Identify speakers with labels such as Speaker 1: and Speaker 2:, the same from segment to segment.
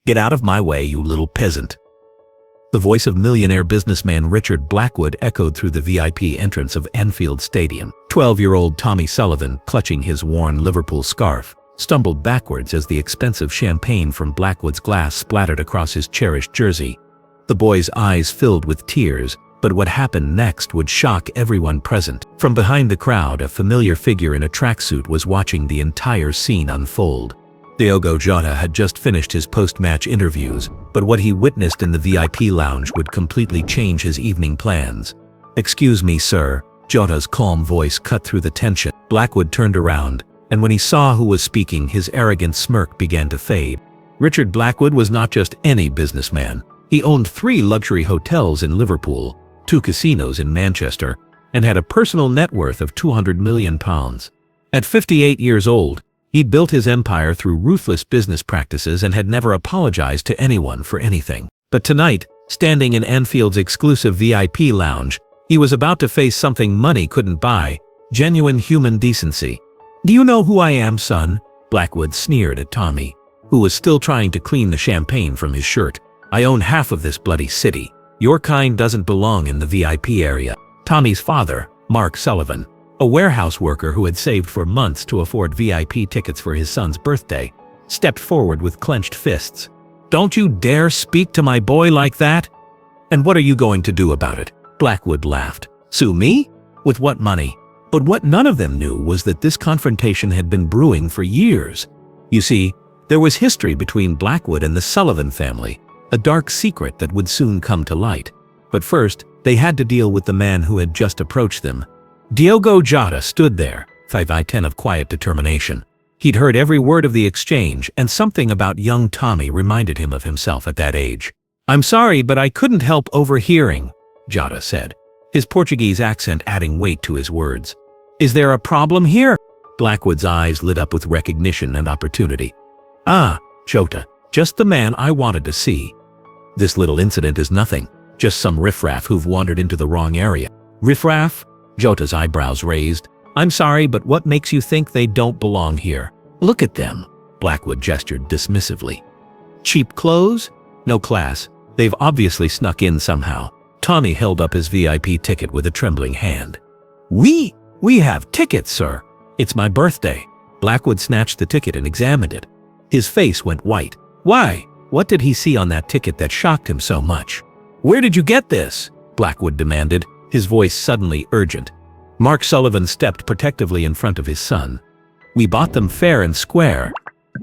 Speaker 1: Get out of my way, you little peasant." The voice of millionaire businessman Richard Blackwood echoed through the VIP entrance of Anfield Stadium. 12-year-old Tommy Sullivan, clutching his worn Liverpool scarf, stumbled backwards as the expensive champagne from Blackwood's glass splattered across his cherished jersey. The boy's eyes filled with tears, but what happened next would shock everyone present. From behind the crowd, a familiar figure in a tracksuit was watching the entire scene unfold. Diogo Jota had just finished his post-match interviews, but what he witnessed in the VIP lounge would completely change his evening plans. "Excuse me, sir," Jota's calm voice cut through the tension. Blackwood turned around, and when he saw who was speaking, his arrogant smirk began to fade. Richard Blackwood was not just any businessman. He owned 3 luxury hotels in Liverpool, 2 casinos in Manchester, and had a personal net worth of £200 million. At 58 years old, he'd built his empire through ruthless business practices and had never apologized to anyone for anything. But tonight, standing in Anfield's exclusive VIP lounge, he was about to face something money couldn't buy: genuine human decency. "Do you know who I am, son?" Blackwood sneered at Tommy, who was still trying to clean the champagne from his shirt. "I own half of this bloody city. Your kind doesn't belong in the VIP area." Tommy's father, Mark Sullivan, a warehouse worker who had saved for months to afford VIP tickets for his son's birthday, stepped forward with clenched fists. "Don't you dare speak to my boy like that!" "And what are you going to do about it?" Blackwood laughed. "Sue me? With what money?" But what none of them knew was that this confrontation had been brewing for years. You see, there was history between Blackwood and the Sullivan family, a dark secret that would soon come to light. But first, they had to deal with the man who had just approached them. Diogo Jota stood there, 5'10" of quiet determination. He'd heard every word of the exchange, and something about young Tommy reminded him of himself at that age. "I'm sorry, but I couldn't help overhearing," Jota said, his Portuguese accent adding weight to his words. "Is there a problem here?" Blackwood's eyes lit up with recognition and opportunity. "Ah, Jota, just the man I wanted to see. This little incident is nothing, just some riffraff who've wandered into the wrong area." "Riffraff?" Jota's eyebrows raised. "I'm sorry, but what makes you think they don't belong here?" "Look at them," Blackwood gestured dismissively. "Cheap clothes? No class. They've obviously snuck in somehow." Tommy held up his VIP ticket with a trembling hand. We have tickets, sir. It's my birthday." Blackwood snatched the ticket and examined it. His face went white. "Why? What did he see on that ticket that shocked him so much?" "Where did you get this?" Blackwood demanded, his voice suddenly urgent. Mark Sullivan stepped protectively in front of his son. "We bought them fair and square.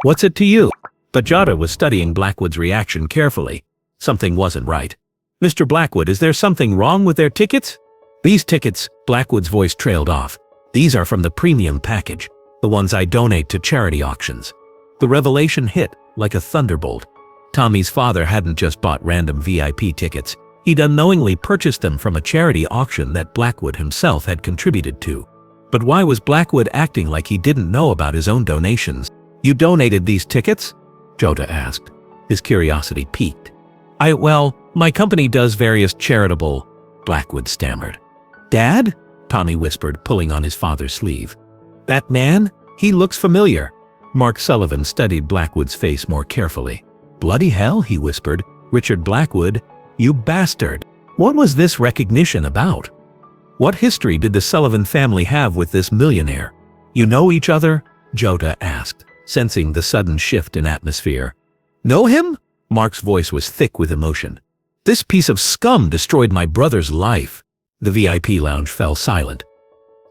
Speaker 1: What's it to you?" But Jota was studying Blackwood's reaction carefully. Something wasn't right. "Mr. Blackwood, is there something wrong with their tickets?" "These tickets," Blackwood's voice trailed off. "These are from the premium package, the ones I donate to charity auctions." The revelation hit like a thunderbolt. Tommy's father hadn't just bought random VIP tickets. He'd unknowingly purchased them from a charity auction that Blackwood himself had contributed to. But why was Blackwood acting like he didn't know about his own donations? "You donated these tickets?" Jota asked. His curiosity piqued. Well, my company does various charitable," Blackwood stammered. "Dad?" Tommy whispered, pulling on his father's sleeve. "That man? He looks familiar." Mark Sullivan studied Blackwood's face more carefully. "Bloody hell," he whispered. "Richard Blackwood, you bastard. What was this recognition about? What history did the Sullivan family have with this millionaire?" "You know each other?" Jota asked, sensing the sudden shift in atmosphere. "Know him?" Mark's voice was thick with emotion. "This piece of scum destroyed my brother's life." The VIP lounge fell silent.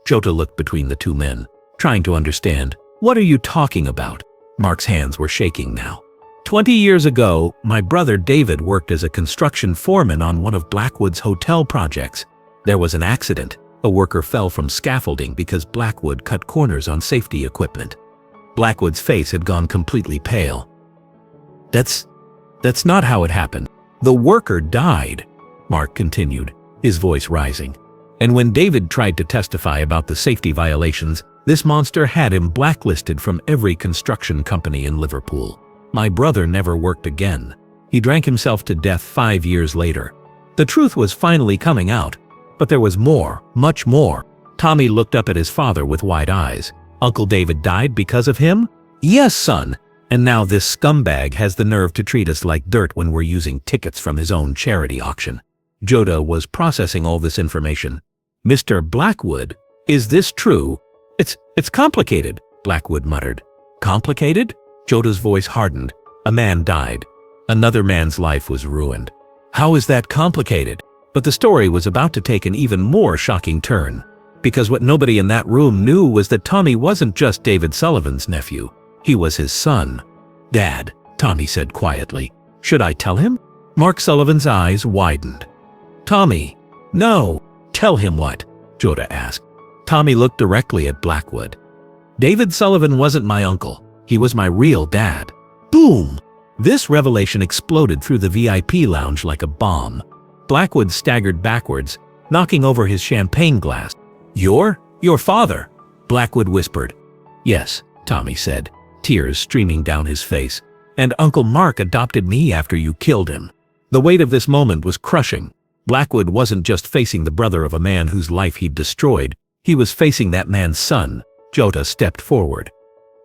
Speaker 1: Jota looked between the two men, trying to understand. "What are you talking about?" Mark's hands were shaking now. 20 years ago, my brother David worked as a construction foreman on one of Blackwood's hotel projects. There was an accident. A worker fell from scaffolding because Blackwood cut corners on safety equipment. Blackwood's face had gone completely pale. That's not how it happened. The worker died," Mark continued, his voice rising. "And when David tried to testify about the safety violations, this monster had him blacklisted from every construction company in Liverpool. My brother never worked again. He drank himself to death 5 years later. The truth was finally coming out, but there was more, much more." Tommy looked up at his father with wide eyes. "Uncle David died because of him?" "Yes, son. And now this scumbag has the nerve to treat us like dirt when we're using tickets from his own charity auction. Jota was processing all this information. Mr. Blackwood, is this true? It's complicated, Blackwood muttered. Complicated? Jota's voice hardened. A man died. Another man's life was ruined. How is that complicated? But the story was about to take an even more shocking turn. Because what nobody in that room knew was that Tommy wasn't just David Sullivan's nephew. He was his son. Dad, Tommy said quietly. Should I tell him? Mark Sullivan's eyes widened. Tommy, no. Tell him what? Jota asked. Tommy looked directly at Blackwood. David Sullivan wasn't my uncle. He was my real dad. Boom! This revelation exploded through the VIP lounge like a bomb. Blackwood staggered backwards, knocking over his champagne glass. Your father? Blackwood whispered. Yes, Tommy said, tears streaming down his face. And Uncle Mark adopted me after you killed him. The weight of this moment was crushing. Blackwood wasn't just facing the brother of a man whose life he'd destroyed. He was facing that man's son. Jota stepped forward.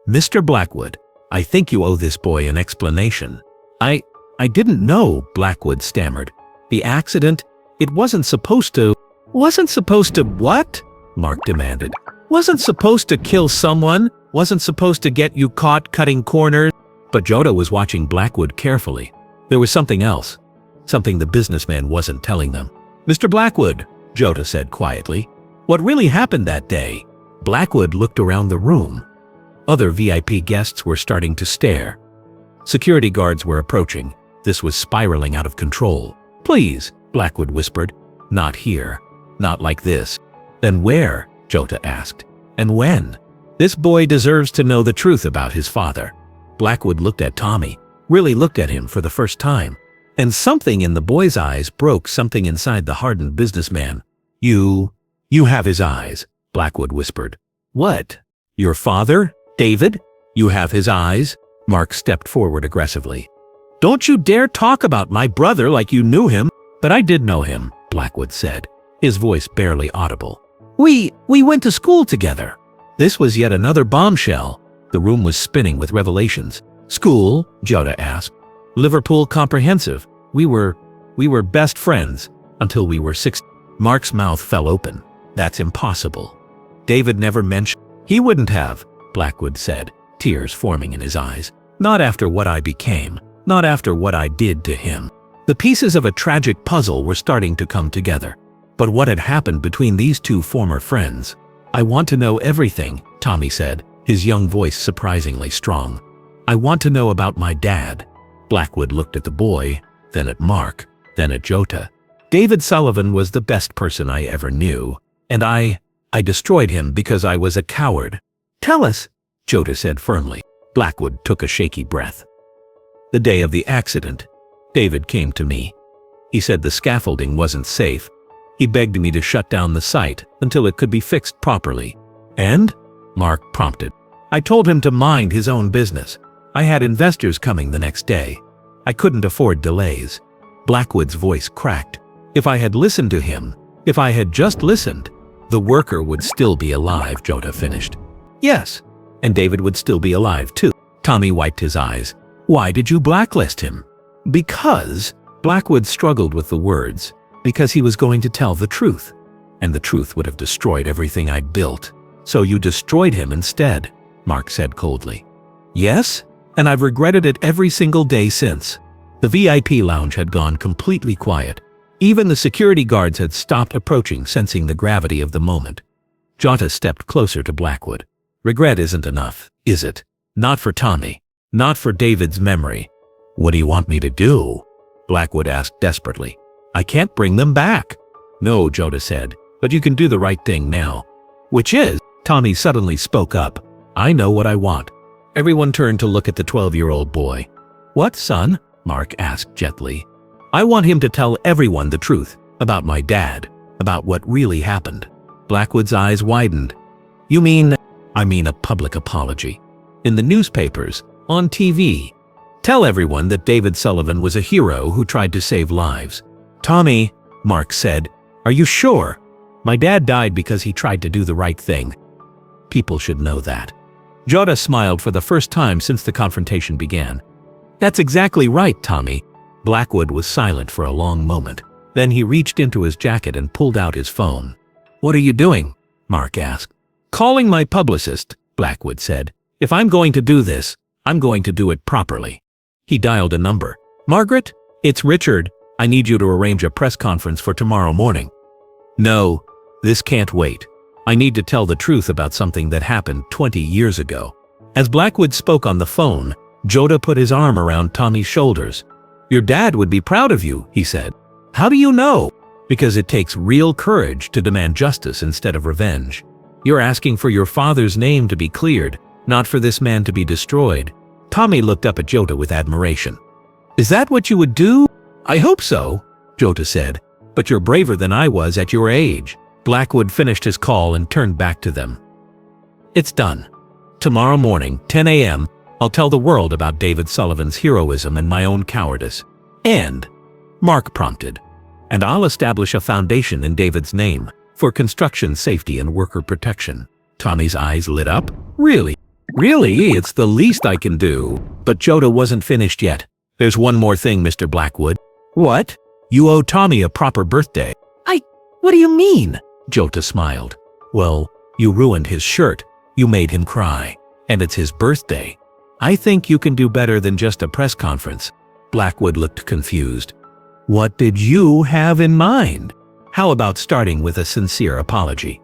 Speaker 1: Mr. Blackwood, I think you owe this boy an explanation. I didn't know, Blackwood stammered. The accident, it wasn't supposed to… Wasn't supposed to what? Mark demanded. Wasn't supposed to kill someone? Wasn't supposed to get you caught cutting corners? But Jota was watching Blackwood carefully. There was something else. Something the businessman wasn't telling them. Mr. Blackwood, Jota said quietly. What really happened that day? Blackwood looked around the room. Other VIP guests were starting to stare. Security guards were approaching. This was spiraling out of control. Please, Blackwood whispered. Not here. Not like this. Then where? Jota asked. And when? This boy deserves to know the truth about his father. Blackwood looked at Tommy, really looked at him for the first time. And something in the boy's eyes broke something inside the hardened businessman. You have his eyes, Blackwood whispered. What? Your father? David? You have his eyes? Mark stepped forward aggressively. Don't you dare talk about my brother like you knew him. But I did know him, Blackwood said, his voice barely audible. We went to school together. This was yet another bombshell. The room was spinning with revelations. School? Jota asked. Liverpool Comprehensive. We were best friends until we were 6. Mark's mouth fell open. That's impossible. David never mentioned. He wouldn't have, Blackwood said, tears forming in his eyes. Not after what I became. Not after what I did to him. The pieces of a tragic puzzle were starting to come together. But what had happened between these two former friends? I want to know everything, Tommy said, his young voice surprisingly strong. I want to know about my dad. Blackwood looked at the boy, then at Mark, then at Jota. David Sullivan was the best person I ever knew, and I destroyed him because I was a coward. Tell us, Jota said firmly. Blackwood took a shaky breath. The day of the accident, David came to me. He said the scaffolding wasn't safe. He begged me to shut down the site until it could be fixed properly. And? Mark prompted. I told him to mind his own business. I had investors coming the next day. I couldn't afford delays. Blackwood's voice cracked. If I had listened to him, if I had just listened, the worker would still be alive, Jota finished. Yes, and David would still be alive too. Tommy wiped his eyes. Why did you blacklist him? Because, Blackwood struggled with the words, because he was going to tell the truth. And the truth would have destroyed everything I'd built. So you destroyed him instead, Mark said coldly. Yes, and I've regretted it every single day since. The VIP lounge had gone completely quiet. Even the security guards had stopped approaching, sensing the gravity of the moment. Jota stepped closer to Blackwood. Regret isn't enough, is it? Not for Tommy. Not for David's memory. What do you want me to do? Blackwood asked desperately. I can't bring them back. No, Jota said, but you can do the right thing now. Which is? Tommy suddenly spoke up. I know what I want. Everyone turned to look at the 12-year-old boy. What, son? Mark asked gently. I want him to tell everyone the truth about my dad, about what really happened. Blackwood's eyes widened. You mean? I mean a public apology. In the newspapers, on TV. Tell everyone that David Sullivan was a hero who tried to save lives. Tommy, Mark said, are you sure? My dad died because he tried to do the right thing. People should know that. Jota smiled for the first time since the confrontation began. That's exactly right, Tommy. Blackwood was silent for a long moment. Then he reached into his jacket and pulled out his phone. What are you doing? Mark asked. Calling my publicist, Blackwood said. If I'm going to do this, I'm going to do it properly. He dialed a number. Margaret, it's Richard. I need you to arrange a press conference for tomorrow morning. No, this can't wait. I need to tell the truth about something that happened 20 years ago. As Blackwood spoke on the phone, Jota put his arm around Tommy's shoulders. Your dad would be proud of you, he said. How do you know? Because it takes real courage to demand justice instead of revenge. You're asking for your father's name to be cleared, not for this man to be destroyed. Tommy looked up at Jota with admiration. Is that what you would do? I hope so, Jota said. But you're braver than I was at your age. Blackwood finished his call and turned back to them. It's done. Tomorrow morning, 10 a.m., I'll tell the world about David Sullivan's heroism and my own cowardice. And, Mark prompted, and I'll establish a foundation in David's name for construction safety and worker protection. Tommy's eyes lit up. Really? Really? It's the least I can do. But Jota wasn't finished yet. There's one more thing, Mr. Blackwood. What? You owe Tommy a proper birthday. What do you mean? Jota smiled. Well, you ruined his shirt. You made him cry. And it's his birthday. I think you can do better than just a press conference. Blackwood looked confused. What did you have in mind? How about starting with a sincere apology?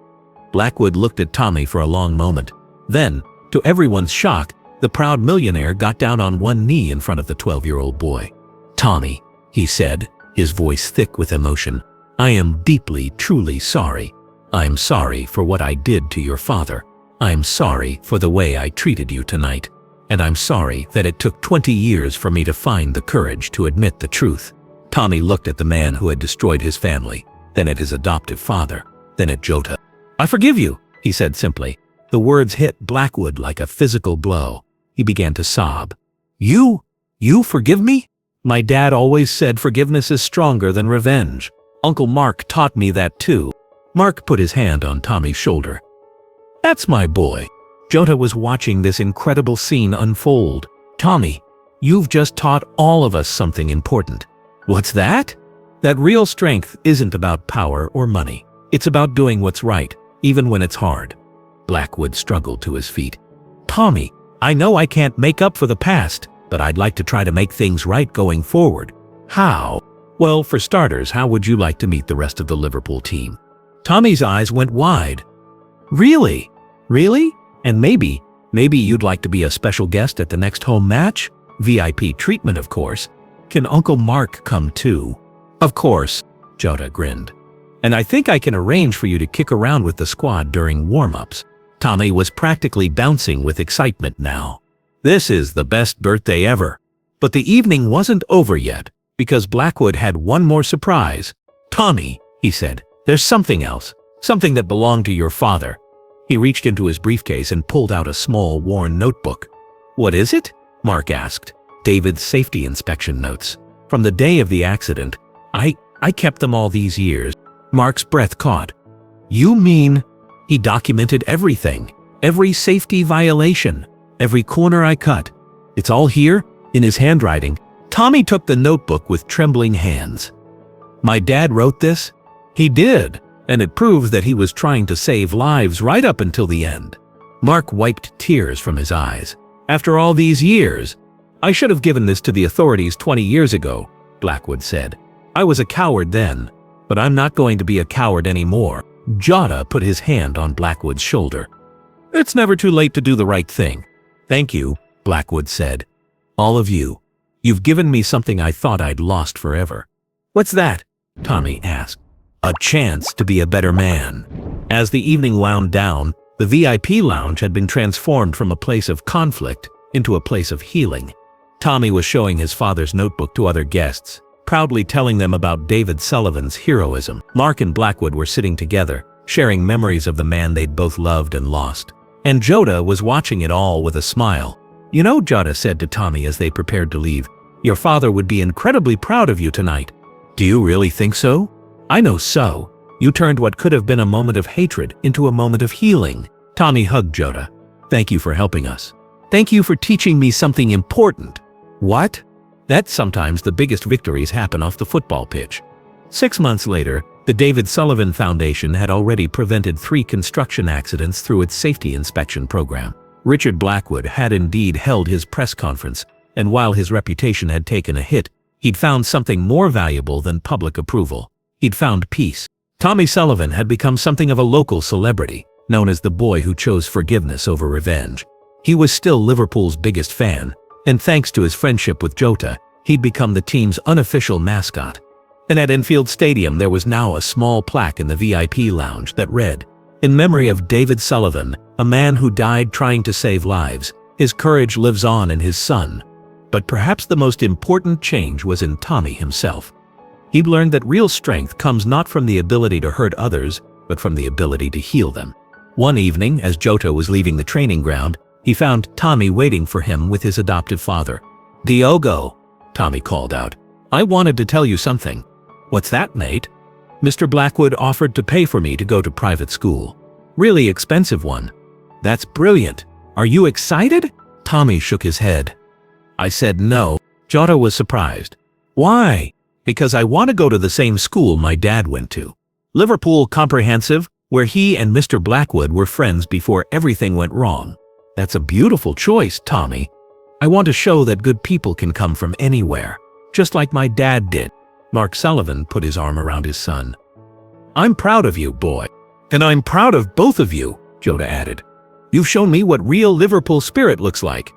Speaker 1: Blackwood looked at Tommy for a long moment. Then, to everyone's shock, the proud millionaire got down on one knee in front of the 12-year-old boy. Tommy, he said, his voice thick with emotion, I am deeply, truly sorry. I'm sorry for what I did to your father. I'm sorry for the way I treated you tonight. And I'm sorry that it took 20 years for me to find the courage to admit the truth. Tommy looked at the man who had destroyed his family, then at his adoptive father, then at Jota. I forgive you, he said simply. The words hit Blackwood like a physical blow. He began to sob. You forgive me? My dad always said forgiveness is stronger than revenge. Uncle Mark taught me that too. Mark put his hand on Tommy's shoulder. That's my boy. Jota was watching this incredible scene unfold. Tommy, you've just taught all of us something important. What's that? That real strength isn't about power or money. It's about doing what's right, even when it's hard. Blackwood struggled to his feet. Tommy, I know I can't make up for the past, but I'd like to try to make things right going forward. How? Well, for starters, how would you like to meet the rest of the Liverpool team? Tommy's eyes went wide. Really? Really? And maybe you'd like to be a special guest at the next home match? VIP treatment, of course. Can Uncle Mark come too? Of course, Jota grinned. And I think I can arrange for you to kick around with the squad during warm-ups. Tommy was practically bouncing with excitement now. This is the best birthday ever. But the evening wasn't over yet, because Blackwood had one more surprise. Tommy, he said, there's something else, something that belonged to your father. He reached into his briefcase and pulled out a small, worn notebook. What is it? Mark asked. David's safety inspection notes. From the day of the accident. I kept them all these years. Mark's breath caught. You mean? He documented everything. Every safety violation. Every corner I cut. It's all here, in his handwriting. Tommy took the notebook with trembling hands. My dad wrote this? He did, and it proves that he was trying to save lives right up until the end. Mark wiped tears from his eyes. After all these years, I should have given this to the authorities 20 years ago, Blackwood said. I was a coward then, but I'm not going to be a coward anymore. Jota put his hand on Blackwood's shoulder. It's never too late to do the right thing. Thank you, Blackwood said. All of you. You've given me something I thought I'd lost forever. What's that? Tommy asked. A chance to be a better man. As the evening wound down, the VIP lounge had been transformed from a place of conflict into a place of healing. Tommy was showing his father's notebook to other guests, proudly telling them about David Sullivan's heroism. Mark and Blackwood were sitting together, sharing memories of the man they'd both loved and lost. And Jota was watching it all with a smile. You know, Jota said to Tommy as they prepared to leave, your father would be incredibly proud of you tonight. Do you really think so? I know so. You turned what could have been a moment of hatred into a moment of healing. Tommy hugged Jota. Thank you for helping us. Thank you for teaching me something important. What? That sometimes the biggest victories happen off the football pitch. 6 months later, the David Sullivan Foundation had already prevented 3 construction accidents through its safety inspection program. Richard Blackwood had indeed held his press conference, and while his reputation had taken a hit, he'd found something more valuable than public approval. He'd found peace. Tommy Sullivan had become something of a local celebrity, known as the boy who chose forgiveness over revenge. He was still Liverpool's biggest fan, and thanks to his friendship with Jota, he'd become the team's unofficial mascot. And at Anfield Stadium there was now a small plaque in the VIP lounge that read, "In memory of David Sullivan, a man who died trying to save lives. His courage lives on in his son." But perhaps the most important change was in Tommy himself. He'd learned that real strength comes not from the ability to hurt others, but from the ability to heal them. One evening, as Jota was leaving the training ground, he found Tommy waiting for him with his adoptive father. "Diogo," Tommy called out, "I wanted to tell you something." "What's that, mate?" "Mr. Blackwood offered to pay for me to go to private school. Really expensive one." "That's brilliant. Are you excited?" Tommy shook his head. "I said no." Jota was surprised. "Why?" "Because I want to go to the same school my dad went to. Liverpool Comprehensive, where he and Mr. Blackwood were friends before everything went wrong." "That's a beautiful choice, Tommy. I want to show that good people can come from anywhere, just like my dad did." Mark Sullivan put his arm around his son. "I'm proud of you, boy. And I'm proud of both of you," Jota added. "You've shown me what real Liverpool spirit looks like."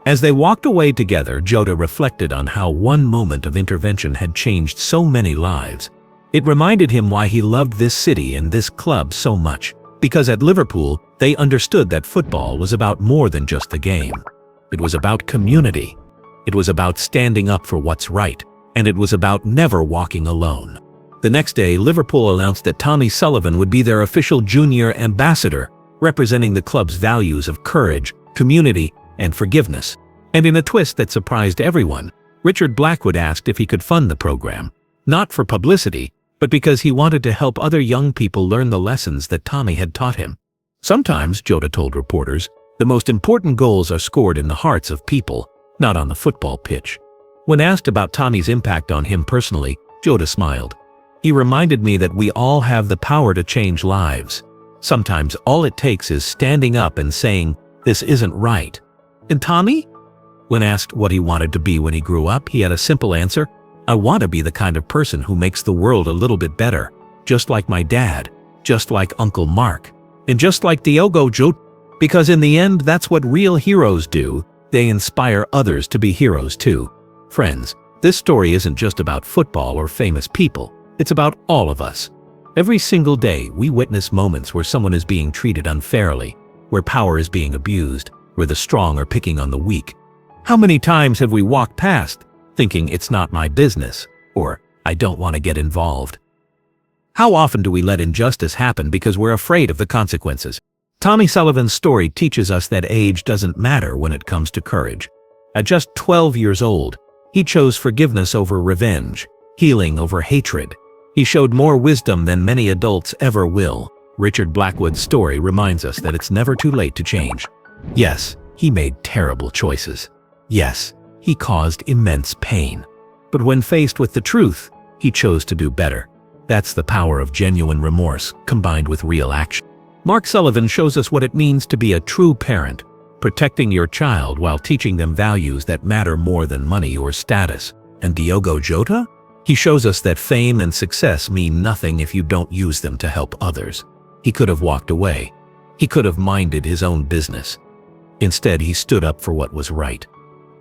Speaker 1: As they walked away together, Jota reflected on how one moment of intervention had changed so many lives. It reminded him why he loved this city and this club so much. Because at Liverpool, they understood that football was about more than just the game. It was about community. It was about standing up for what's right. And it was about never walking alone. The next day, Liverpool announced that Tommy Sullivan would be their official junior ambassador, representing the club's values of courage, community, and forgiveness. And in a twist that surprised everyone, Richard Blackwood asked if he could fund the program, not for publicity, but because he wanted to help other young people learn the lessons that Tommy had taught him. Sometimes, Jota told reporters, the most important goals are scored in the hearts of people, not on the football pitch. When asked about Tommy's impact on him personally, Jota smiled. "He reminded me that we all have the power to change lives. Sometimes all it takes is standing up and saying, 'This isn't right.'" "And Tommy?" When asked what he wanted to be when he grew up, he had a simple answer. "I want to be the kind of person who makes the world a little bit better, just like my dad, just like Uncle Mark, and just like Diogo Jota." Because in the end, that's what real heroes do. They inspire others to be heroes too. Friends, this story isn't just about football or famous people. It's about all of us. Every single day, we witness moments where someone is being treated unfairly, where power is being abused, where the strong are picking on the weak. How many times have we walked past, thinking it's not my business, or I don't want to get involved? How often do we let injustice happen because we're afraid of the consequences? Tommy Sullivan's story teaches us that age doesn't matter when it comes to courage. At just 12 years old, he chose forgiveness over revenge, healing over hatred. He showed more wisdom than many adults ever will. Richard Blackwood's story reminds us that it's never too late to change. Yes, he made terrible choices. Yes, he caused immense pain. But when faced with the truth, he chose to do better. That's the power of genuine remorse combined with real action. Mark Sullivan shows us what it means to be a true parent, protecting your child while teaching them values that matter more than money or status. And Diogo Jota? He shows us that fame and success mean nothing if you don't use them to help others. He could have walked away. He could have minded his own business. Instead, he stood up for what was right.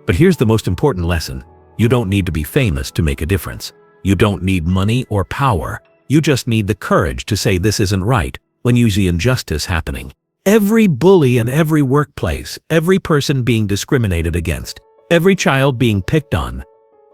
Speaker 1: But here's the most important lesson. You don't need to be famous to make a difference. You don't need money or power. You just need the courage to say this isn't right when you see injustice happening. Every bully in every workplace, every person being discriminated against, every child being picked on,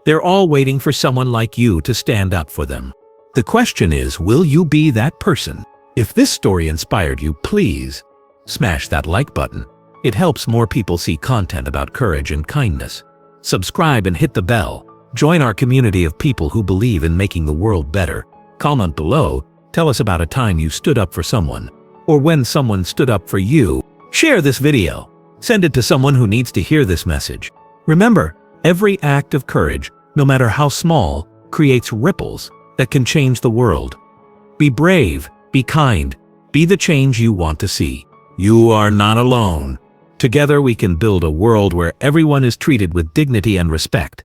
Speaker 1: they're all waiting for someone like you to stand up for them. The question is, will you be that person? If this story inspired you, please smash that like button. It helps more people see content about courage and kindness. Subscribe and hit the bell. Join our community of people who believe in making the world better. Comment below. Tell us about a time you stood up for someone, or when someone stood up for you. Share this video. Send it to someone who needs to hear this message. Remember, every act of courage, no matter how small, creates ripples that can change the world. Be brave, be kind, be the change you want to see. You are not alone. Together we can build a world where everyone is treated with dignity and respect.